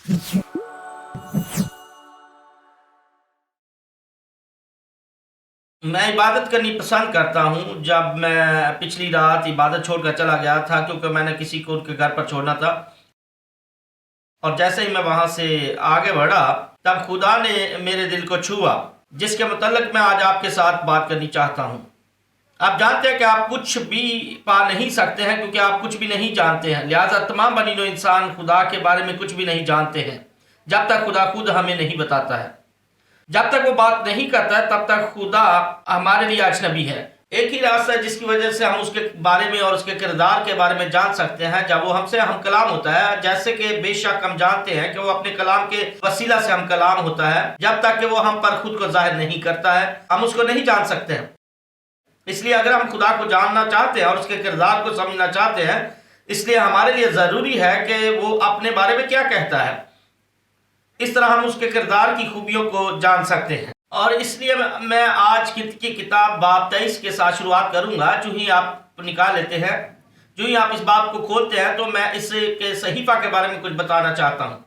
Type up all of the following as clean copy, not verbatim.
میں عبادت کرنی پسند کرتا ہوں۔ جب میں پچھلی رات عبادت چھوڑ کر چلا گیا تھا، کیونکہ میں نے کسی کو ان کے گھر پر چھوڑنا تھا، اور جیسے ہی میں وہاں سے آگے بڑھا تب خدا نے میرے دل کو چھوا، جس کے متعلق میں آج آپ کے ساتھ بات کرنی چاہتا ہوں۔ آپ جانتے ہیں کہ آپ کچھ بھی پا نہیں سکتے ہیں، کیونکہ آپ کچھ بھی نہیں جانتے ہیں، لہٰذا تمام بنی نوع انسان خدا کے بارے میں کچھ بھی نہیں جانتے ہیں جب تک خدا خود ہمیں نہیں بتاتا ہے۔ جب تک وہ بات نہیں کرتا ہے تب تک خدا ہمارے لیے اجنبی ہے۔ ایک ہی راستہ ہے جس کی وجہ سے ہم اس کے بارے میں اور اس کے کردار کے بارے میں جان سکتے ہیں، جب وہ ہم سے ہم کلام ہوتا ہے، جیسے کہ بے شک ہم جانتے ہیں کہ وہ اپنے کلام کے وسیلہ سے ہم کلام ہوتا ہے۔ جب تک کہ وہ ہم پر خود کو ظاہر نہیں کرتا ہے ہم اس کو نہیں جان سکتے ہیں۔ اس لیے اگر ہم خدا کو جاننا چاہتے ہیں اور اس کے کردار کو سمجھنا چاہتے ہیں، اس لیے ہمارے لیے ضروری ہے کہ وہ اپنے بارے میں کیا کہتا ہے۔ اس طرح ہم اس کے کردار کی خوبیوں کو جان سکتے ہیں، اور اس لیے میں آج کی کتاب باب 23 کے ساتھ شروعات کروں گا۔ جو ہی آپ نکال لیتے ہیں، جو ہی آپ اس باب کو کھولتے ہیں، تو میں اس کے صحیفہ کے بارے میں کچھ بتانا چاہتا ہوں۔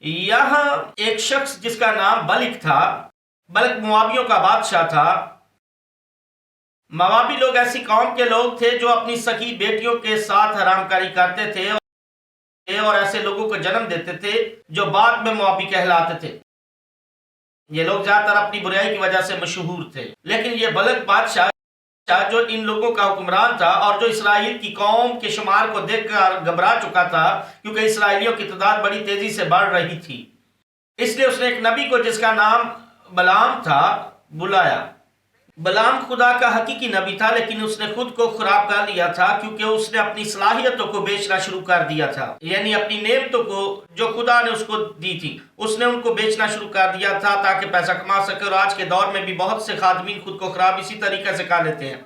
یہاں ایک شخص جس کا نام بلک تھا، بلک موابیوں کا بادشاہ تھا۔ موابی لوگ ایسی قوم کے لوگ تھے جو اپنی سکی بیٹیوں کے ساتھ حرام کاری کرتے تھے اور ایسے لوگوں کو جنم دیتے تھے جو بعد میں موابی کہلاتے تھے۔ یہ لوگ زیادہ تر اپنی برائی کی وجہ سے مشہور تھے، لیکن یہ بلک بادشاہ جو ان لوگوں کا حکمران تھا اور جو اسرائیل کی قوم کے شمار کو دیکھ کر گھبرا چکا تھا، کیونکہ اسرائیلیوں کی تعداد بڑی تیزی سے بڑھ رہی تھی، اس لیے اس نے ایک نبی کو جس کا نام بلعام تھا بلایا۔ بلعام خدا کا حقیقی نبی تھا، لیکن اس نے خود کو خراب کر لیا تھا، کیونکہ اس نے اپنی صلاحیتوں کو بیچنا شروع کر دیا تھا، یعنی اپنی نعمتوں کو جو خدا نے اس کو دی تھی اس نے ان کو بیچنا شروع کر دیا تھا تاکہ پیسہ کما سکے۔ اور آج کے دور میں بھی بہت سے خادمین خود کو خراب اسی طریقے سے کر لیتے ہیں۔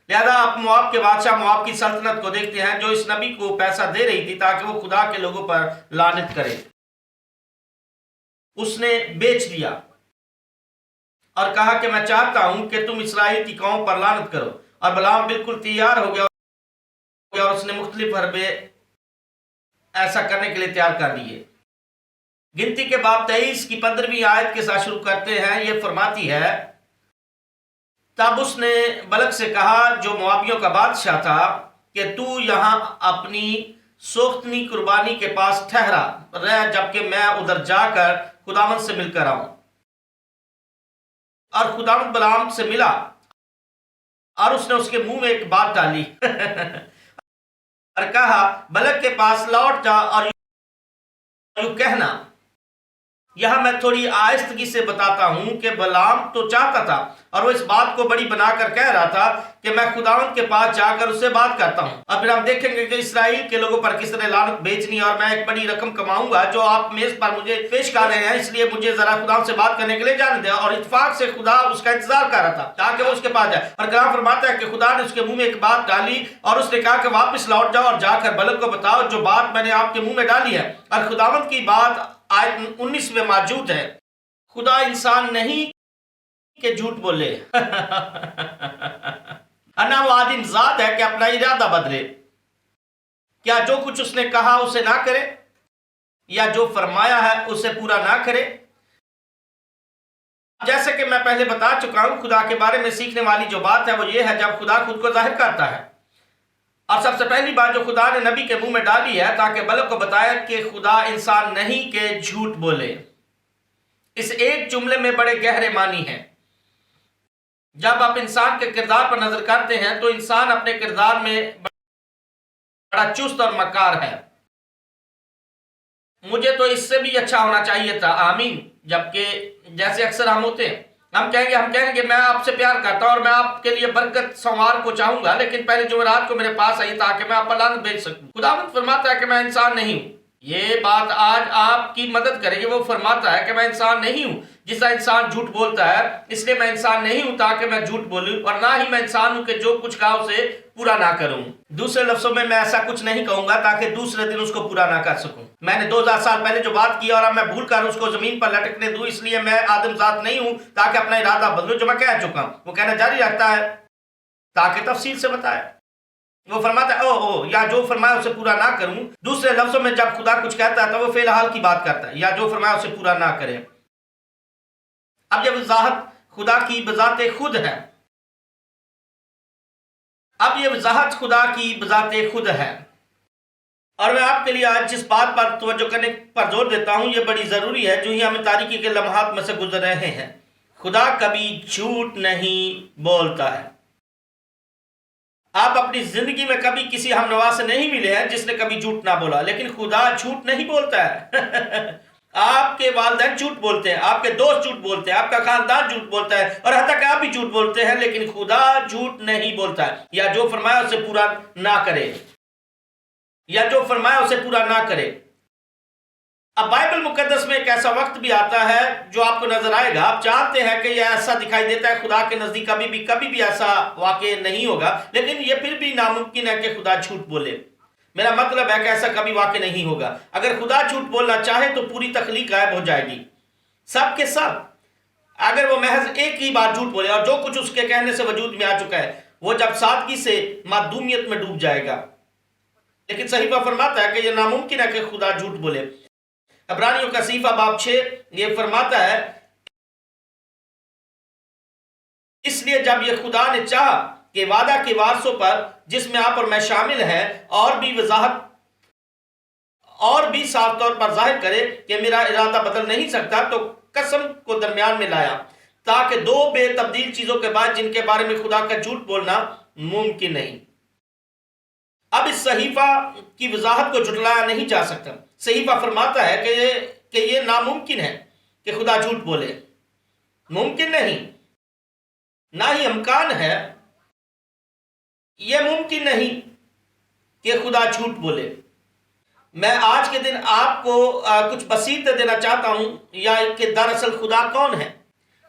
لہذا آپ مواب کے بادشاہ مواب کی سلطنت کو دیکھتے ہیں جو اس نبی کو پیسہ دے رہی تھی تاکہ وہ خدا کے لوگوں پر لعنت کرے۔ اس نے بیچ دیا اور کہا کہ میں چاہتا ہوں کہ تم اسرائیل کی قوم پر لعنت کرو، اور بلعام بالکل تیار ہو گیا اور اس نے مختلف حربے ایسا کرنے کے لیے تیار کر لیے۔ گنتی کے باب 23 کی 15ویں آیت کے ساتھ شروع کرتے ہیں۔ یہ فرماتی ہے، تب اس نے بلک سے کہا جو موابیوں کا بادشاہ تھا کہ تو یہاں اپنی سوختنی قربانی کے پاس ٹھہرا رہ، جبکہ میں ادھر جا کر خداوند سے مل کر آؤں۔ اور خداوند بلعام سے ملا اور اس نے اس کے منہ میں ایک بات ڈالی اور کہا، بلک کے پاس لوٹ جا اور یوں کہنا۔ یہاں میں تھوڑی آہستگی سے بتاتا ہوں کہ بلعام تو چاہتا تھا اور وہ اس بات کو بڑی بنا کر کہہ رہا تھا کہ میں خداوند کے پاس جا کر اس سے بات کرتا ہوں، اور پھر ہم دیکھیں گے کہ اسرائیل کے لوگوں پر کس طرح لعنت بھیجنی، اور میں ایک بڑی رقم کماؤں گا جو آپ میز پر مجھے پیش کر رہے ہیں، اس لیے مجھے ذرا خداوند سے بات کرنے کے لیے جانے دیں۔ اور اتفاق سے خدا اس کا انتظار کر رہا تھا تاکہ وہ اس کے پاس جائے، اور کلام فرماتا ہے کہ خدا نے اس کے منہ میں ایک بات ڈالی اور اس نے کہا کہ واپس لوٹ جاؤ اور جا کر بلک کو بتاؤ جو بات میں نے آپ کے منہ میں ڈالی ہے۔ اور خداوند کی بات آیت 19 میں موجود ہے، خدا انسان نہیں کہ جھوٹ بولے نہ وہ آدم ذات ہے کہ اپنا ارادہ بدلے۔ کیا جو کچھ اس نے کہا اسے نہ کرے، یا جو فرمایا ہے اسے پورا نہ کرے؟ جیسے کہ میں پہلے بتا چکا ہوں، خدا کے بارے میں سیکھنے والی جو بات ہے وہ یہ ہے جب خدا خود کو ظاہر کرتا ہے۔ اور سب سے پہلی بات جو خدا نے نبی کے منہ میں ڈالی ہے تاکہ بلک کو بتایا کہ خدا انسان نہیں کہ جھوٹ بولے۔ اس ایک جملے میں بڑے گہرے معنی ہیں۔ جب آپ انسان کے کردار پر نظر کرتے ہیں تو انسان اپنے کردار میں بڑا چست اور مکار ہے۔ مجھے تو اس سے بھی اچھا ہونا چاہیے تھا، آمین۔ جبکہ جیسے اکثر ہم ہوتے ہیں، ہم کہیں گے میں آپ سے پیار کرتا ہوں اور میں آپ کے لیے برکت سنوار کو چاہوں گا، لیکن پہلے جمعرات کو میرے پاس آئی تاکہ میں آپ پر لعنت بھیج سکوں۔ خداوند فرماتا ہے کہ میں انسان نہیں ہوں۔ یہ بات آج آپ کی مدد کرے گی۔ وہ فرماتا ہے کہ میں انسان نہیں ہوں، جس طرح انسان جھوٹ بولتا ہے، اس لیے میں انسان نہیں ہوں تاکہ میں جھوٹ بولوں، اور نہ ہی میں انسان ہوں کہ جو کچھ کہا اسے پورا نہ کروں۔ دوسرے لفظوں میں ایسا کچھ نہیں کہوں گا تاکہ دوسرے دن اس کو پورا نہ کر سکوں۔ میں نے 2000 سال پہلے جو بات کی اور اب میں بھول کر اس کو زمین پر لٹکنے دوں، اس لیے میں آدم ذات نہیں ہوں تاکہ اپنا ارادہ بدلوں۔ جو میں کہہ چکا ہوں وہ کہنا جاری رکھتا ہے تاکہ تفصیل سے بتائے۔ وہ فرماتا ہے او یا جو فرمایا اسے پورا نہ کروں. دوسرے لفظوں میں جب خدا کچھ کہتا ہے تو وہ فعل حال کی بات کرتا ہے، یا جو فرمایا اسے پورا نہ کرے. اب یہ وضاحت خدا کی بذات خود ہے. اب یہ وضاحت خدا کی بذات خود ہے، اور میں آپ کے لیے آج جس بات پر توجہ کرنے پر زور دیتا ہوں یہ بڑی ضروری ہے. جو ہی ہمیں تاریکی کے لمحات میں سے گزر رہے ہیں، خدا کبھی جھوٹ نہیں بولتا ہے. آپ اپنی زندگی میں کبھی کسی ہم نوا سے نہیں ملے ہیں جس نے کبھی جھوٹ نہ بولا، لیکن خدا جھوٹ نہیں بولتا ہے. آپ کے والدین جھوٹ بولتے ہیں، آپ کے دوست جھوٹ بولتے ہیں، آپ کا خاندان جھوٹ بولتا ہے، اور حتیٰ کہ آپ بھی جھوٹ بولتے ہیں، لیکن خدا جھوٹ نہیں بولتا ہے. یا جو فرمایا اسے پورا نہ کرے، یا جو فرمایا اسے پورا نہ کرے. اب بائبل مقدس میں ایک ایسا وقت بھی آتا ہے جو آپ کو نظر آئے گا، آپ جانتے ہیں کہ یہ ایسا دکھائی دیتا ہے خدا کے نزدیک کبھی بھی ایسا واقع نہیں ہوگا، لیکن یہ پھر بھی ناممکن ہے کہ خدا جھوٹ بولے. میرا مطلب ہے کہ ایسا کبھی واقع نہیں ہوگا. اگر خدا جھوٹ بولنا چاہے تو پوری تخلیق غائب ہو جائے گی، سب کے سب. اگر وہ محض ایک ہی بار جھوٹ بولے اور جو کچھ اس کے کہنے سے وجود میں آ چکا ہے وہ جب سادگی سے معدومیت میں ڈوب جائے گا. لیکن صحیفہ فرماتا ہے کہ یہ ناممکن ہے کہ خدا جھوٹ بولے. عبرانیوں کا صحیفہ باب 6 یہ فرماتا ہے، اس لیے جب یہ خدا نے چاہا کہ وعدہ کے وارثوں پر جس میں آپ اور میں شامل ہیں اور بھی وضاحت اور بھی صاف طور پر ظاہر کرے کہ میرا ارادہ بدل نہیں سکتا، تو قسم کو درمیان میں لایا تاکہ دو بے تبدیل چیزوں کے بعد جن کے بارے میں خدا کا جھوٹ بولنا ممکن نہیں. اب اس صحیفہ کی وضاحت کو جھٹلایا نہیں جا سکتا. صحیفہ فرماتا ہے کہ یہ ناممکن ہے کہ خدا جھوٹ بولے. ممکن نہیں، نہ ہی امکان ہے. یہ ممکن نہیں کہ خدا جھوٹ بولے. میں آج کے دن آپ کو کچھ بصیرتیں دینا چاہتا ہوں، یا کہ دراصل خدا کون ہے،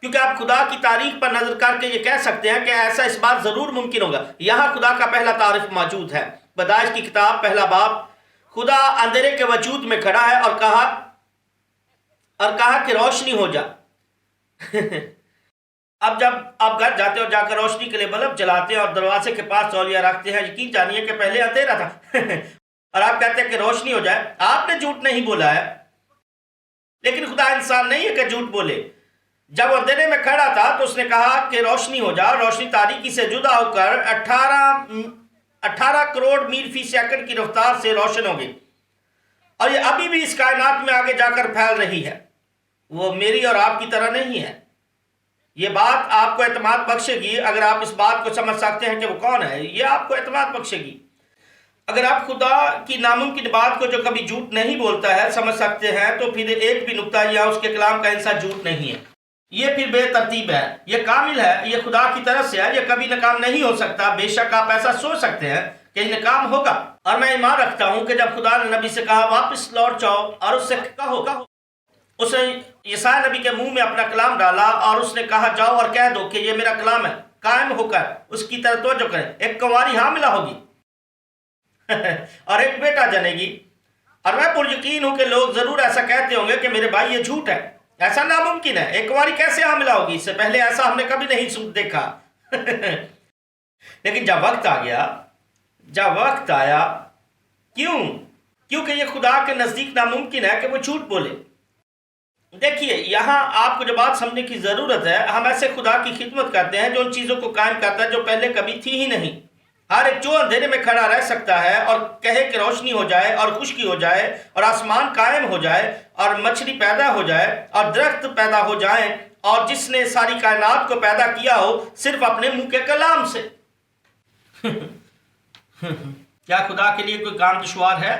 کیونکہ آپ خدا کی تاریخ پر نظر کر کے یہ کہہ سکتے ہیں کہ ایسا اس بات ضرور ممکن ہوگا. یہاں خدا کا پہلا تعارف موجود ہے. پیدائش کی کتاب پہلا باب. خدا اندھیرے کے وجود میں کھڑا ہے اور کہا کہ روشنی ہو جا. اب جب آپ گھر جاتے اور جا کر روشنی کے لیے بلب جلاتے ہیں اور دروازے کے پاس تولیہ رکھتے ہیں، یقین جانیے کہ پہلے اندھیرا تھا اور آپ کہتے ہیں کہ روشنی ہو جائے. آپ نے جھوٹ نہیں بولا ہے، لیکن خدا انسان نہیں ہے کہ جھوٹ بولے. جب وہ اندھیرے میں کھڑا تھا تو اس نے کہا کہ روشنی ہو جا. روشنی تاریکی سے جدا ہو کر 18 کروڑ میل فی سیکنڈ کی رفتار سے روشن ہوگی، اور یہ ابھی بھی اس کائنات میں آگے جا کر پھیل رہی ہے. وہ میری اور آپ کی طرح نہیں ہے. یہ بات آپ کو اعتماد بخشے گی اگر آپ اس بات کو سمجھ سکتے ہیں کہ وہ کون ہے. یہ آپ کو اعتماد بخشے گی اگر آپ خدا کی ناممکن بات کو جو کبھی جھوٹ نہیں بولتا ہے سمجھ سکتے ہیں. تو پھر ایک بھی نقطہ یا اس کے کلام کا حصہ جھوٹ نہیں ہے. یہ پھر بے ترتیب ہے، یہ کامل ہے، یہ خدا کی طرف سے ہے، یہ کبھی ناکام نہیں ہو سکتا. بے شک آپ ایسا سوچ سکتے ہیں کہ یہ ناکام ہوگا، اور میں ایمان رکھتا ہوں کہ جب خدا نے نبی سے کہا واپس لوٹ جاؤ اور اس سے کہو، اس نے یساع نبی کے منہ میں اپنا کلام ڈالا اور اس نے کہا جاؤ اور کہہ دو کہ یہ میرا کلام ہے. قائم ہو کر اس کی طرف توجہ کریں. ایک کنواری حاملہ ہوگی اور ایک بیٹا جنے گی، اور میں پر یقین ہوں کہ لوگ ضرور ایسا کہتے ہوں گے کہ میرے بھائی یہ جھوٹ ہے، ایسا ناممکن ہے. ایک کنواری کیسے حاملہ ہوگی؟ اس سے پہلے ایسا ہم نے کبھی نہیں دیکھا. لیکن جب وقت آیا کیونکہ یہ خدا کے نزدیک ناممکن ہے کہ وہ جھوٹ بولے. دیکھیے یہاں آپ کو جو بات سمجھنے کی ضرورت ہے، ہم ایسے خدا کی خدمت کرتے ہیں جو ان چیزوں کو قائم کرتا ہے جو پہلے کبھی تھی ہی نہیں. ہر ایک جو اندھیرے میں کھڑا رہ سکتا ہے اور کہے کہ روشنی ہو جائے اور خشکی ہو جائے اور آسمان قائم ہو جائے اور مچھلی پیدا ہو جائے اور درخت پیدا ہو جائیں، اور جس نے ساری کائنات کو پیدا کیا ہو صرف اپنے منہ کے کلام سے. کیا خدا کے لیے کوئی کام دشوار ہے؟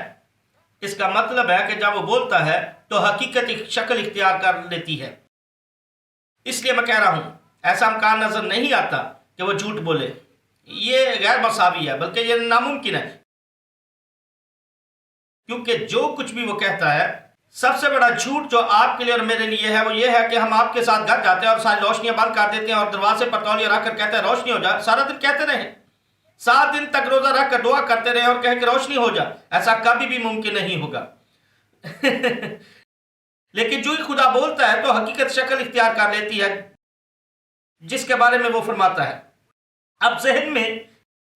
اس کا مطلب ہے کہ جب وہ بولتا ہے تو حقیقت ایک شکل اختیار کر لیتی ہے. اس لیے میں کہہ رہا ہوں ایسا امکان نظر نہیں آتا کہ وہ جھوٹ بولے. یہ غیر مساوی ہے، بلکہ یہ ناممکن ہے، کیونکہ جو کچھ بھی وہ کہتا ہے، سب سے بڑا جھوٹ جو آپ کے لیے اور میرے لیے ہے وہ یہ ہے کہ ہم آپ کے ساتھ گھر جاتے ہیں اور ساری روشنیاں بند کر دیتے ہیں اور دروازے پر تولیہ رکھ کر کہتے ہیں روشنی ہو جائے. سارا دن کہتے رہیں، 7 دن تک روزہ رکھ کر دعا کرتے رہے اور کہے کہ روشنی ہو جائے. ایسا کبھی بھی ممکن نہیں ہوگا. لیکن جو ہی خدا بولتا ہے تو حقیقت شکل اختیار کر لیتی ہے جس کے بارے میں وہ فرماتا ہے. اب ذہن میں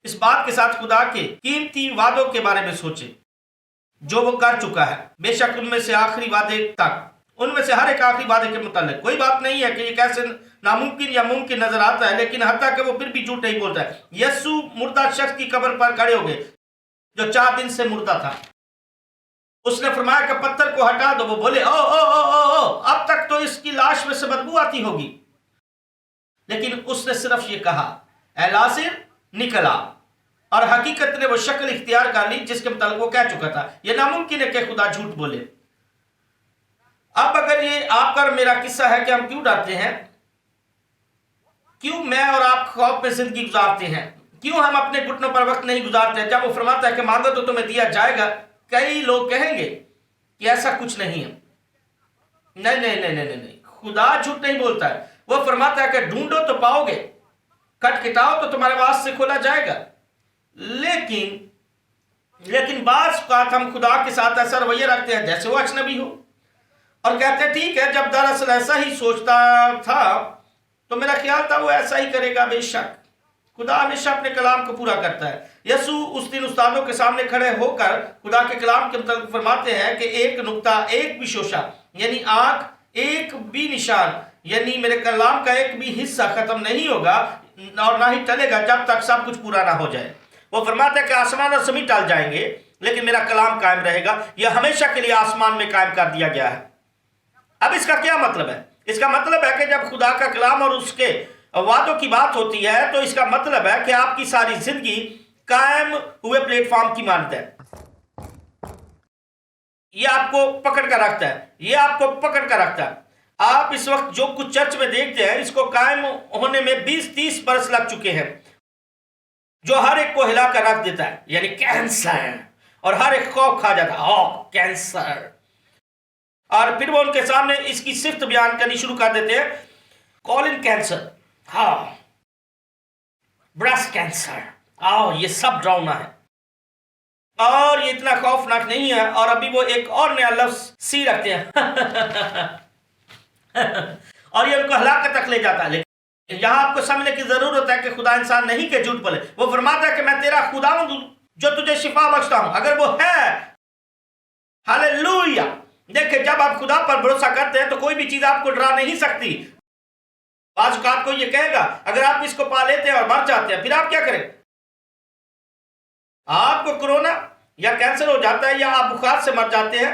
اس بات کے ساتھ خدا کے قیمتی وعدوں کے بارے میں سوچیں جو وہ کر چکا ہے. بے شک ان میں سے آخری وعدے تک، ان میں سے ہر ایک آخری وعدے کے متعلق کوئی بات نہیں ہے کہ یہ کیسے ناممکن یا ممکن نظر آتا ہے، لیکن حتیٰ کہ وہ پھر بھی جھوٹ نہیں بولتا ہے. یسوع مردہ شخص کی قبر پر کھڑے ہو گئے جو 4 دن سے مردہ تھا. اس نے فرمایا کہ پتھر کو ہٹا دو. وہ بولے او او او او او اب تک تو اس کی لاش میں سے بدبو آتی ہوگی. لیکن اس نے صرف یہ کہا اے لازر نکل آ، اور حقیقت نے وہ شکل اختیار کر لی جس کے متعلق وہ کہہ چکا تھا. یہ ناممکن ہے کہ خدا جھوٹ بولے. اب اگر یہ آپ کا اور میرا قصہ ہے کہ ہم کیوں ڈرتے ہیں، کیوں میں اور آپ خوف میں زندگی گزارتے ہیں، کیوں ہم اپنے گھٹنوں پر وقت نہیں گزارتے ہیں جب وہ فرماتا ہے کہ مانگو تو تمہیں دیا جائے گا. کئی لوگ کہیں گے کہ ایسا کچھ نہیں ہے. نہیں نہیں نہیں نہیں نہیں، خدا جھوٹ نہیں بولتا ہے. وہ فرماتا ہے کہ ڈھونڈو تو پاؤ گے، کھٹکھٹاؤ تو تمہارے واسطے کھولا جائے گا. لیکن بعض اوقات ہم خدا کے ساتھ ایسا رویہ رکھتے ہیں جیسے وہ اجنبی ہو، اور کہتے ہیں ٹھیک ہے جب دراصل ایسا ہی سوچتا تھا تو میرا خیال تھا وہ ایسا ہی کرے گا. بے شک خدا ہمیشہ اپنے کلام کو پورا کرتا ہے. یسوع اس دن استادوں کے سامنے کھڑے ہو کر خدا کے کلام کے متعلق فرماتے ہیں کہ ایک نقطہ، ایک بھی شوشہ یعنی آنکھ، ایک بھی نشان یعنی میرے کلام کا ایک بھی حصہ ختم نہیں ہوگا اور نہ ہی ٹلے گا جب تک سب کچھ پورا نہ ہو جائے. وہ فرماتا ہے کہ آسمان اور زمین ٹل جائیں گے لیکن میرا کلام قائم رہے گا. یہ ہمیشہ کے لیے آسمان میں قائم کر دیا گیا ہے. اب اس کا کیا مطلب ہے؟ اس کا مطلب ہے کہ جب خدا کا کلام اور اس کے وعدوں کی بات ہوتی ہے تو اس کا مطلب ہے کہ آپ کی ساری زندگی قائم ہوئے پلیٹ فارم کی مانند ہے. یہ آپ کو پکڑ کر رکھتا ہے، یہ آپ کو پکڑ کر رکھتا ہے. آپ اس وقت جو کچھ چرچ میں دیکھتے ہیں اس کو قائم ہونے میں 20-30 برس لگ چکے ہیں، جو ہر ایک کو ہلا کر رکھ دیتا ہے. یعنی کینسر، اور ہر ایک خوف کھا جاتا ہے کینسر. اور پھر وہ ان کے سامنے اس کی صفت بیان کرنی شروع کر دیتے ہیں. کولن کینسر، ہاں بریسٹ کینسر، یہ سب ڈراؤنا ہے اور یہ اتنا خوفناک نہیں ہے. اور ابھی وہ ایک اور نیا لفظ سی رکھتے ہیں اور یہ ان کو ہلاکت تک لے جاتا ہے. لیکن یہاں آپ کو سمجھنے کی ضرورت ہے کہ خدا انسان نہیں کہ جھوٹ بولے. وہ فرماتا ہے کہ میں تیرا خدا ہوں جو تجھے شفا بخشتا ہوں. اگر وہ ہے، ہاللویا. دیکھیں جب آپ خدا پر بھروسہ کرتے ہیں تو کوئی بھی چیز آپ کو ڈرا نہیں سکتی. بعض اوقات کو یہ کہے گا اگر آپ اس کو پا لیتے ہیں اور مر جاتے ہیں پھر آپ کیا کریں؟ آپ کو کرونا یا کینسر ہو جاتا ہے یا آپ بخار سے مر جاتے ہیں،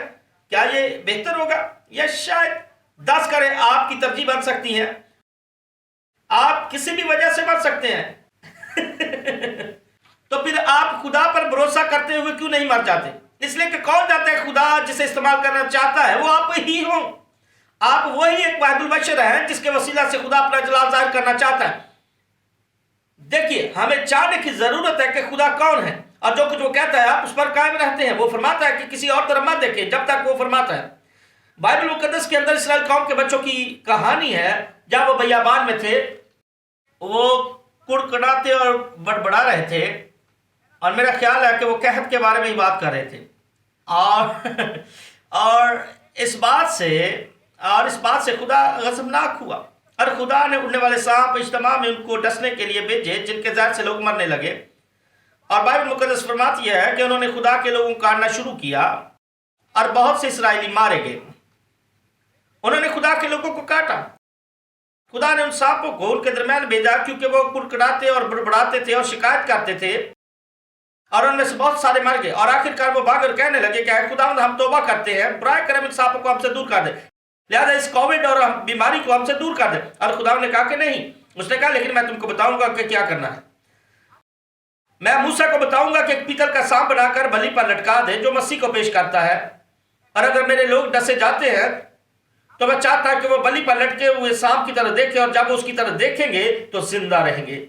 کیا یہ بہتر ہوگا؟ یا شاید 10 کریں آپ کی ترجیح بن سکتی ہیں. آپ کسی بھی وجہ سے مر سکتے ہیں تو پھر آپ خدا پر بھروسہ کرتے ہوئے کیوں نہیں مر جاتے؟ اس لیے کہ کون جاتا ہے خدا جسے استعمال کرنا چاہتا ہے وہ آپ ہی ہوں. آپ وہی ایک واحد البشر ہیں جس کے وسیلہ سے خدا اپنا جلال ظاہر کرنا چاہتا ہے. دیکھیے ہمیں جاننے کی ضرورت ہے کہ خدا کون ہے اور جو کچھ وہ کہتا ہے آپ اس پر قائم رہتے ہیں. وہ فرماتا ہے کہ کسی اور طرف مت دیکھیں جب تک وہ فرماتا ہے. بائبل مقدس کے اندر اسرائیل قوم کے بچوں کی کہانی ہے. جب وہ بیابان میں تھے وہ کڑکڑاتے اور بڑبڑا رہے تھے اور میرا خیال ہے کہ وہ قحط کے بارے میں ہی بات کر رہے تھے اور اس بات سے خدا غضبناک ہوا اور خدا نے اڑنے والے سانپ اجتماع میں ان کو ڈسنے کے لیے بھیجے جن کے زہر سے لوگ مرنے لگے. اور بائبل مقدس فرماتی ہے کہ انہوں نے خدا کے لوگوں کو کاٹنا شروع کیا اور بہت سے اسرائیلی مارے گئے. انہوں نے خدا کے لوگوں کو کاٹا. خدا نے ان سانپوں کو ان کے درمیان بھیجا کیونکہ وہ کڑکڑاتے اور بڑبڑاتے تھے اور شکایت کرتے تھے اور ان میں سے بہت سارے مر گئے. اور آخرکار وہ بھاگ کر کہنے لگے کہ اے خداوند ہم توبہ کرتے ہیں، برائے کرم ان سانپوں کو ہم سے دور کر دے، لہذا اس کووڈ اور بیماری کو ہم سے دور کر دے. اور خداوند نے کہا کہ نہیں. اس نے کہا لیکن میں تم کو بتاؤں گا کہ کیا کرنا ہے. میں موسیٰ کو بتاؤں گا کہ ایک پیتل کا سانپ بنا کر بلی پر لٹکا دے جو مسیح کو پیش کرتا ہے. اور اگر میرے لوگ ڈسے جاتے ہیں تو میں چاہتا کہ وہ بلی پر لٹکے ہوئے سانپ کی طرح دیکھیں اور جب وہ اس کی طرح دیکھیں گے تو زندہ رہیں گے.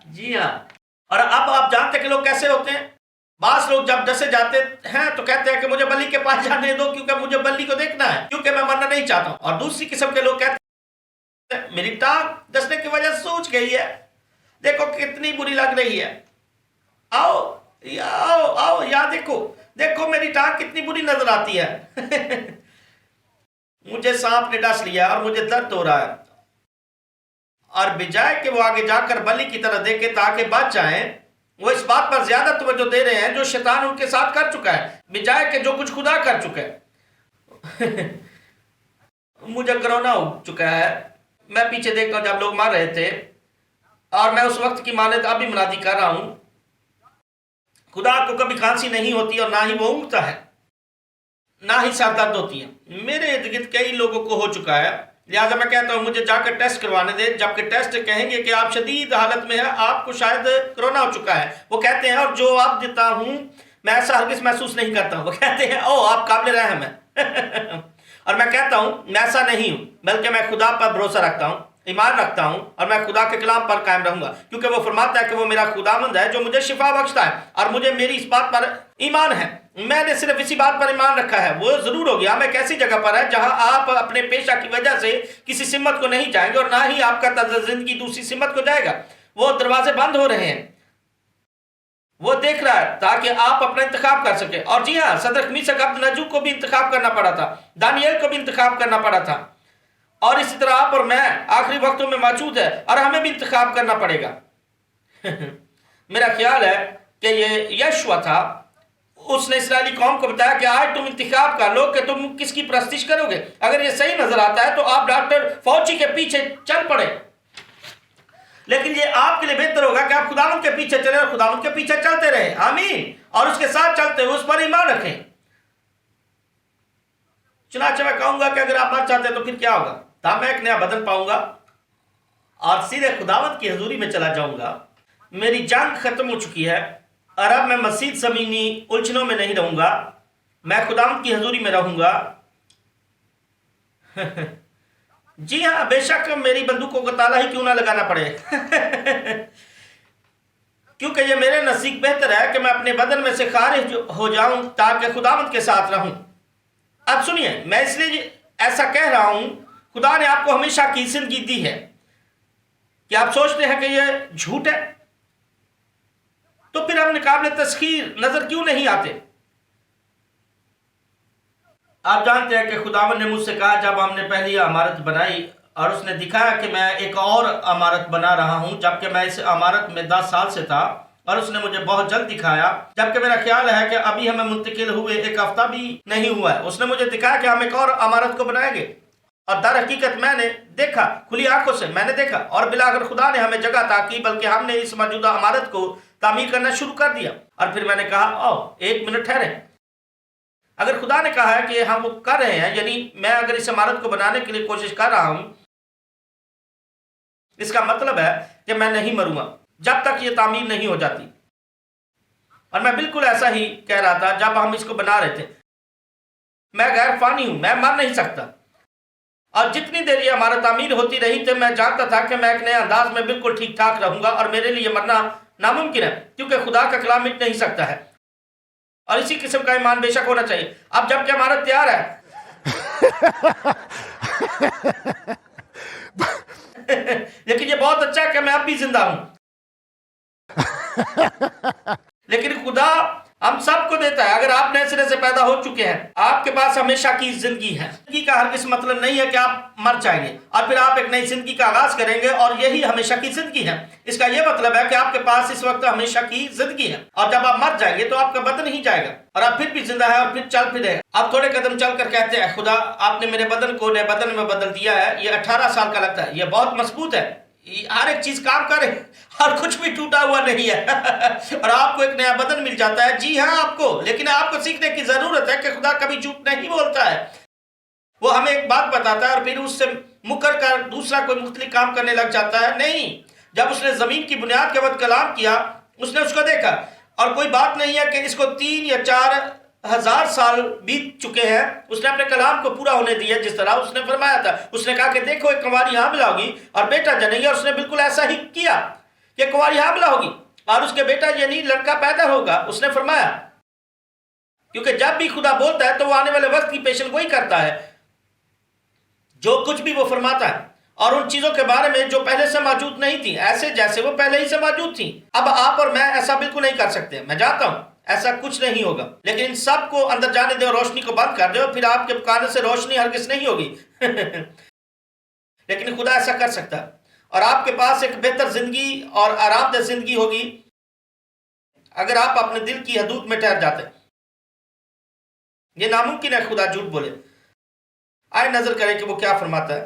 جی ہاں. اور اب آپ جانتے کہ لوگ کیسے ہوتے ہیں. بعض لوگ جب ڈسے جاتے ہیں تو کہتے ہیں کہ مجھے بلی کے پاس جانے دو کیونکہ مجھے بلی کو دیکھنا ہے، کیونکہ میں مرنا نہیں چاہتا ہوں. اور دوسری قسم کے لوگ کہتے ہیں میری ٹانگ ڈسنے کی وجہ سے سوج گئی ہے، دیکھو کتنی بری لگ رہی ہے، آؤ آؤ آؤ یا دیکھو میری ٹانگ کتنی بری نظر آتی ہے. مجھے سانپ نے ڈس لیا اور مجھے درد ہو رہا ہے. اور بجائے کہ وہ آگے جا کر بلی کی طرح دیکھے تاکہ بچ جائیں، وہ اس بات پر زیادہ توجہ دے رہے ہیں جو شیطان ان کے ساتھ کر چکا ہے، بجائے کہ جو کچھ خدا کر چکا ہے۔ مجھے کرونا ہو چکا ہے، میں پیچھے دیکھتا ہوں جب لوگ مر رہے تھے، اور میں اس وقت کی مانند ابھی منادی کر رہا ہوں، خدا کو کبھی کھانسی نہیں ہوتی اور نہ ہی وہ اونگتا ہے، نہ ہی سر درد ہوتی ہے۔ میرے ارد گرد کئی لوگوں کو ہو چکا ہے، لہٰذا میں کہتا ہوں مجھے جا کر ٹیسٹ کروانے دے، جبکہ ٹیسٹ کہیں گے کہ آپ شدید حالت میں ہیں، آپ کو شاید کرونا ہو چکا ہے۔ وہ کہتے ہیں اور جو آپ دیتا ہوں میں ایسا ہرگز محسوس نہیں کرتا ہوں۔ وہ کہتے ہیں او آپ قابل رحم ہیں۔ اور میں کہتا ہوں میں ایسا نہیں ہوں، بلکہ میں خدا پر بھروسہ رکھتا ہوں، ایمان رکھتا ہوں، اور میں خدا کے کلام پر قائم رہوں گا، کیونکہ وہ فرماتا ہے کہ وہ میرا خداوند ہے جو مجھے شفا بخشتا ہے، اور مجھے میری اس بات پر ایمان ہے۔ میں نے صرف اسی بات پر ایمان رکھا ہے، وہ ضرور ہوگی۔ ہم ایک ایسی جگہ پر ہے جہاں آپ اپنے پیشہ کی وجہ سے کسی سمت کو نہیں جائیں گے، اور نہ ہی آپ کا طرز زندگی دوسری سمت کو جائے گا۔ وہ دروازے بند ہو رہے ہیں، وہ دیکھ رہا ہے تاکہ آپ اپنا انتخاب کر سکیں۔ اور جی ہاں، صدرک میشک عبدالنجو کو بھی انتخاب کرنا پڑا تھا، دانیل کو بھی انتخاب کرنا پڑا تھا، اور اسی طرح آپ اور میں آخری وقتوں میں موجود ہے، اور ہمیں بھی انتخاب کرنا پڑے گا۔ میرا خیال ہے کہ یہ یشوع تھا، اس نے اسرائیلی قوم کو بتایا کہ آج تم انتخاب کر لو کہ تم کس کی پرستش کرو گے۔ اگر یہ صحیح نظر آتا ہے تو آپ ڈاکٹر فوچی کے پیچھے چل پڑے، لیکن یہ آپ کے لیے بہتر ہوگا کہ آپ خداوند کے پیچھے چلیں اور خداوند کے پیچھے چلتے رہیں، آمین، اور اس کے ساتھ چلتے ہوئے اس پر ایمان رکھیں۔ چنانچہ میں کہوں گا کہ اگر آپ مر چاہتے ہیں تو پھر کیا ہوگا؟ تب میں ایک نیا بدن پاؤں گا اور سیدھے خداوند کی حضوری میں چلا جاؤں گا۔ میری جنگ ختم ہو چکی ہے، اور اب میں مزید زمینی الجھنوں میں نہیں رہوں گا، میں خداوند کی حضوری میں رہوں گا۔ جی ہاں، بے شک میری بندوقوں کو تالا ہی کیوں نہ لگانا پڑے، کیونکہ یہ میرے نزدیک بہتر ہے کہ میں اپنے بدن میں سے خارج ہو جاؤں تاکہ خداوند کے ساتھ رہوں۔ اب سنیے، میں اس لیے ایسا کہہ رہا ہوں، خدا نے آپ کو ہمیشہ کی زندگی دی ہے، کہ آپ سوچتے ہیں کہ یہ جھوٹ ہے؟ تو پھر ہم قابل تسخیر نظر کیوں نہیں آتے؟ آپ جانتے ہیں کہ خداوند نے مجھ سے کہا جب ہم نے پہلی عمارت بنائی، اور اس نے دکھایا کہ میں ایک اور عمارت بنا رہا ہوں، جبکہ میں اس عمارت میں 10 سال سے تھا، اور اس نے مجھے بہت جلد دکھایا، جبکہ میرا خیال ہے کہ ابھی ہمیں منتقل ہوئے 1 ہفتہ بھی نہیں ہوا ہے۔ اس نے مجھے دکھایا کہ ہم ایک اور عمارت کو بنائیں گے، اور در حقیقت میں نے دیکھا، کھلی آنکھوں سے میں نے دیکھا، اور بالآخر خدا نے ہمیں جگہ عطا کی، بلکہ ہم نے اس موجودہ عمارت کو تعمیر کرنا شروع کر دیا۔ اور پھر میں نے کہا آؤ 1 منٹ ٹھہریں، اگر خدا نے کہا ہے کہ ہم وہ کر رہے ہیں، یعنی میں اگر اس عمارت کو بنانے کے لیے کوشش کر رہا ہوں، اس کا مطلب ہے کہ میں نہیں مروں گا جب تک یہ تعمیر نہیں ہو جاتی۔ اور میں بالکل ایسا ہی کہہ رہا تھا جب ہم اس کو بنا رہے تھے، میں غیر فانی ہوں، میں مر نہیں سکتا، اور جتنی دیر یہ ہمارا تعمیر ہوتی رہی تھی میں جانتا تھا کہ میں ایک نئے انداز میں بالکل ٹھیک ٹھاک رہوں گا، اور میرے لیے مرنا ناممکن ہے، کیونکہ خدا کا کلام مٹ نہیں سکتا ہے، اور اسی قسم کا ایمان بے شک ہونا چاہیے۔ اب جب کہ عمارت تیار ہے لیکن یہ بہت اچھا ہے کہ میں اب بھی زندہ ہوں، لیکن خدا ہم سب کو دیتا ہے۔ اگر آپ نئے سرے سے پیدا ہو چکے ہیں، آپ کے پاس ہمیشہ کی زندگی ہے۔ زندگی کا ہرگز مطلب نہیں ہے کہ آپ مر جائیں گے اور پھر آپ ایک نئی زندگی کا آغاز کریں گے اور یہی ہمیشہ کی زندگی ہے۔ اس کا یہ مطلب ہے کہ آپ کے پاس اس وقت ہمیشہ کی زندگی ہے، اور جب آپ مر جائیں گے تو آپ کا بدن ہی جائے گا اور آپ پھر بھی زندہ ہے اور پھر چل پھرے گا۔ آپ تھوڑے قدم چل کر کہتے ہیں خدا آپ نے میرے بدن کو نئے بدن میں بدل دیا ہے، یہ 18 سال کا لگتا ہے، یہ بہت مضبوط ہے، ہر ایک چیز کام کرے اور کچھ بھی ٹوٹا ہوا نہیں ہے اور آپ کو ایک نیا بدن مل جاتا ہے۔ جی ہاں آپ کو، لیکن آپ کو سیکھنے کی ضرورت ہے کہ خدا کبھی جھوٹ نہیں بولتا ہے۔ وہ ہمیں ایک بات بتاتا ہے اور پھر اس سے مکر کر دوسرا کوئی مختلف کام کرنے لگ جاتا ہے، نہیں۔ جب اس نے زمین کی بنیاد کے وقت کلام کیا، اس نے اس کو دیکھا، اور کوئی بات نہیں ہے کہ اس کو 3 یا 4 ہزار سال بیت چکے ہیں، اس نے اپنے کلام کو پورا ہونے دیا جس طرح اس نے فرمایا تھا۔ اس نے کہا کہ دیکھو ایک کنواری حاملہ ہوگی اور بیٹا جنے گی، اور اس نے بالکل ایسا ہی کیا کہ کنواری حاملہ ہوگی اور اس کے بیٹا یعنی لڑکا پیدا ہوگا، اس نے فرمایا، کیونکہ جب بھی خدا بولتا ہے تو وہ آنے والے وقت کی پیشن گوئی کرتا ہے، جو کچھ بھی وہ فرماتا ہے، اور ان چیزوں کے بارے میں جو پہلے سے موجود نہیں تھی، ایسے جیسے وہ پہلے ہی سے موجود تھیں۔ اب آپ اور میں ایسا بالکل نہیں کر سکتے، میں جانتا ہوں ایسا کچھ نہیں ہوگا، لیکن ان سب کو اندر جانے دیں اور روشنی کو بند کر دیں، اور پھر آپ کے پکانے سے روشنی ہرگز نہیں ہوگی لیکن خدا ایسا کر سکتا ہے، اور آپ کے پاس ایک بہتر زندگی اور آرام دہ زندگی ہوگی اگر آپ اپنے دل کی حدود میں ٹھہر جاتے ہیں۔ یہ ناممکن ہے خدا جھوٹ بولے۔ آئے نظر کریں کہ وہ کیا فرماتا ہے۔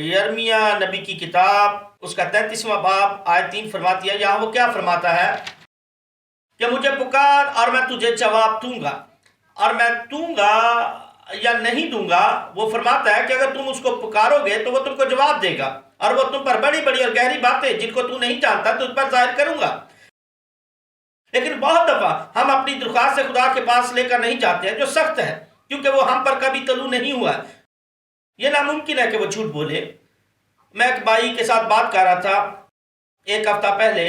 یرمیہ نبی کی کتاب اس کا 33واں باب آیت 3 فرماتی ہے، یہاں وہ کیا فرماتا ہے کہ مجھے پکار اور میں تجھے جواب دوں گا، اور میں دوں گا یا نہیں دوں گا۔ وہ فرماتا ہے کہ اگر تم اس کو پکارو گے تو وہ تم کو جواب دے گا، اور وہ تم پر بڑی بڑی اور گہری باتیں جن کو تو نہیں جانتا تجھ پر ظاہر کروں گا۔ لیکن بہت دفعہ ہم اپنی درخواست سے خدا کے پاس لے کر نہیں جاتے ہیں، جو سخت ہے، کیونکہ وہ ہم پر کبھی طلوع نہیں ہوا۔ یہ ناممکن ہے کہ وہ جھوٹ بولے۔ میں ایک بھائی کے ساتھ بات کر رہا تھا ایک ہفتہ پہلے،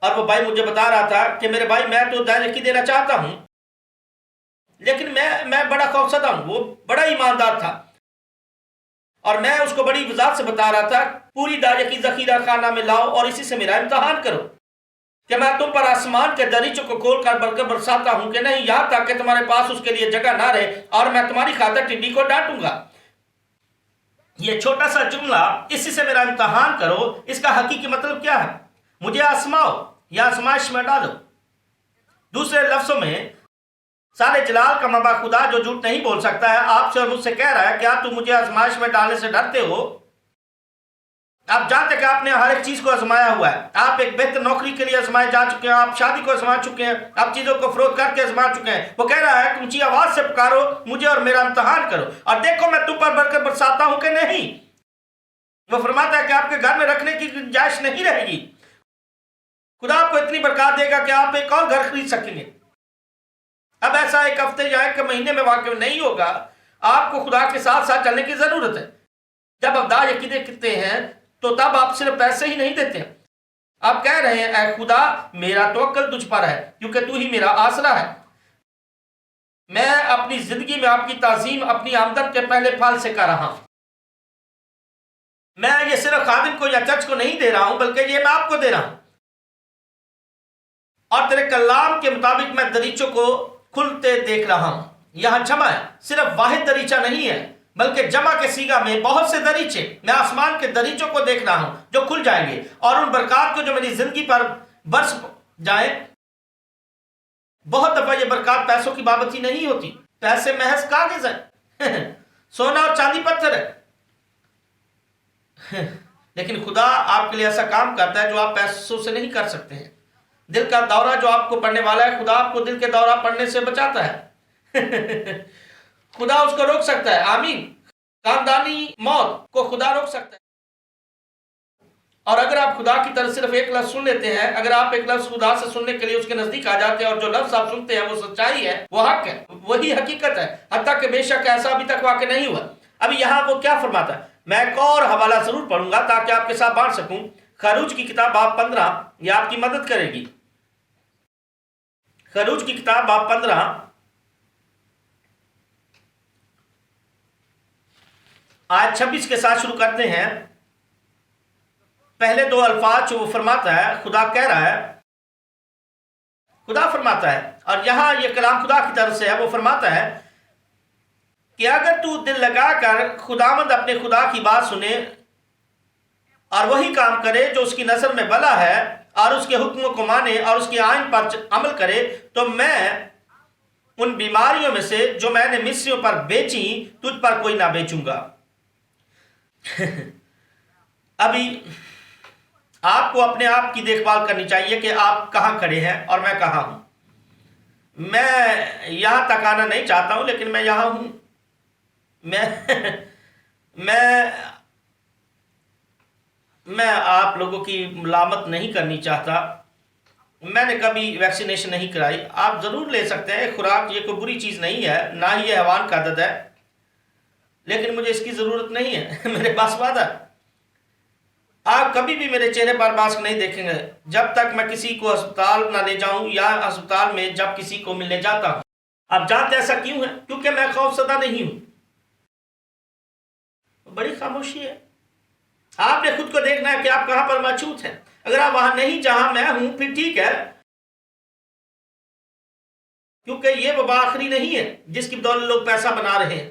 اور وہ بھائی مجھے بتا رہا تھا کہ میرے بھائی میں تو دائیں یقین دینا چاہتا ہوں، لیکن میں بڑا خوفزدہ ہوں۔ وہ بڑا ایماندار تھا، اور میں اس کو بڑی وضاحت سے بتا رہا تھا پوری دائیں کی ذخیرہ خانہ میں لاؤ اور اسی سے میرا امتحان کرو، کہ میں تم پر آسمان کے دریچوں کو کھول کر برساتا ہوں کہ نہیں، یہاں تک کہ تمہارے پاس اس کے لیے جگہ نہ رہے، اور میں تمہاری خاطر ٹڈی کو ڈانٹوں گا۔ یہ چھوٹا سا جملہ، اسی سے میرا امتحان کرو، اس کا حقیقی مطلب کیا ہے؟ مجھے آزماؤ یا آزمائش میں ڈالو۔ دوسرے لفظوں میں، سارے جلال کا منبع خدا جو جھوٹ نہیں بول سکتا ہے، آپ سے اور مجھ سے کہہ رہا ہے، کیا تم مجھے آزمائش میں ڈالنے سے ڈرتے ہو؟ آپ جانتے کہ آپ نے ہر ایک چیز کو آزمایا ہوا ہے۔ آپ ایک بہتر نوکری کے لیے آزمائے جا چکے ہیں، آپ شادی کو آزما چکے ہیں، آپ چیزوں کو فروخت کر کے آزما چکے ہیں۔ وہ کہہ رہا ہے کہ اونچی آواز سے پکارو مجھے اور میرا امتحان کرو، اور دیکھو میں تم پر برکت برساتا ہوں کہ نہیں۔ وہ فرماتا ہے کہ آپ کے گھر میں رکھنے کی گنجائش نہیں رہے گی۔ خدا آپ کو اتنی برکات دے گا کہ آپ ایک اور گھر خرید سکیں گے۔ اب ایسا ایک ہفتے یا ایک مہینے میں واقع نہیں ہوگا۔ آپ کو خدا کے ساتھ ساتھ چلنے کی ضرورت ہے۔ جب آپ دعا یقین کرتے ہیں تو تب آپ صرف پیسے ہی نہیں دیتے ہیں، آپ کہہ رہے ہیں اے خدا میرا توکل تجھ پر ہے، کیونکہ تو ہی میرا آسرا ہے۔ میں اپنی زندگی میں آپ کی تعظیم اپنی آمدن کے پہلے پھل سے کر رہا ہوں۔ میں یہ صرف خادم کو یا چرچ کو نہیں دے رہا ہوں، بلکہ یہ میں آپ کو دے رہا ہوں۔ اور تیرے کلام کے مطابق میں دریچوں کو کھلتے دیکھ رہا ہوں۔ یہاں جمع ہے، صرف واحد دریچہ نہیں ہے، بلکہ جمع کے صیغہ میں بہت سے دریچے۔ میں آسمان کے دریچوں کو دیکھ رہا ہوں جو کھل جائیں گے، اور ان برکات کو جو میری زندگی پر برس جائیں۔ بہت دفعہ یہ برکات پیسوں کی بابت ہی نہیں ہوتی، پیسے محض کاغذ ہیں، سونا اور چاندی پتھر ہے، لیکن خدا آپ کے لیے ایسا کام کرتا ہے جو آپ پیسوں سے نہیں کر سکتے ہیں۔ دل کا دورہ جو آپ کو پڑنے والا ہے، خدا آپ کو دل کے دورہ پڑنے سے بچاتا ہے۔ خدا اس کو روک سکتا ہے، آمین۔ خاندانی موت کو خدا روک سکتا ہے۔ اور اگر آپ خدا کی طرف صرف ایک لفظ سن لیتے ہیں، اگر آپ ایک لفظ خدا سے سننے کے لیے اس کے نزدیک آ جاتے ہیں، اور جو لفظ آپ سنتے ہیں وہ سچائی ہے، وہ حق ہے، وہی حقیقت ہے، حتیٰ کہ بے شک ایسا ابھی تک واقع نہیں ہوا۔ ابھی یہاں وہ کیا فرماتا ہے؟ میں ایک اور حوالہ ضرور پڑھوں گا تاکہ آپ کے ساتھ بانٹ سکوں۔ خروج کی کتاب باب 15 یہ آپ کی مدد کرے گی۔ خروج کی کتاب باب 15 آیت 26 کے ساتھ شروع کرتے ہیں۔ پہلے دو الفاظ جو وہ فرماتا ہے، خدا کہہ رہا ہے، خدا فرماتا ہے، اور یہاں یہ کلام خدا کی طرف سے ہے۔ وہ فرماتا ہے کہ اگر تو دل لگا کر خداوند اپنے خدا کی بات سنے اور وہی کام کرے جو اس کی نظر میں بھلا ہے، اور اس کے حکموں کو مانے اور اس کے آئین پر عمل کرے، تو میں ان بیماریوں میں سے جو میں نے مصریوں پر بیچی تجھ پر کوئی نہ بیچوں گا۔ ابھی آپ کو اپنے آپ کی دیکھ بھال کرنی چاہیے کہ آپ کہاں کھڑے ہیں اور میں کہاں ہوں۔ میں یہاں تک آنا نہیں چاہتا ہوں، لیکن میں یہاں ہوں۔ میں آپ لوگوں کی ملامت نہیں کرنی چاہتا۔ میں نے کبھی ویکسینیشن نہیں کرائی، آپ ضرور لے سکتے ہیں خوراک، یہ کوئی بری چیز نہیں ہے، نہ ہی یہ حیوان کا عدد ہے، لیکن مجھے اس کی ضرورت نہیں ہے۔ میرے پاس وعدہ ہے، آپ کبھی بھی میرے چہرے پر ماسک نہیں دیکھیں گے جب تک میں کسی کو ہسپتال نہ لے جاؤں، یا ہسپتال میں جب کسی کو ملنے جاتا ہوں۔ آپ جانتے ایسا کیوں ہے؟ کیونکہ میں خوف زدہ نہیں ہوں۔ بڑی خاموشی ہے۔ آپ نے خود کو دیکھنا ہے کہ آپ کہاں پر موجود ہیں۔ اگر آپ وہاں نہیں جہاں میں ہوں پھر ٹھیک ہے، کیونکہ یہ وبا آخری نہیں ہے جس کی بدولت لوگ پیسہ بنا رہے ہیں۔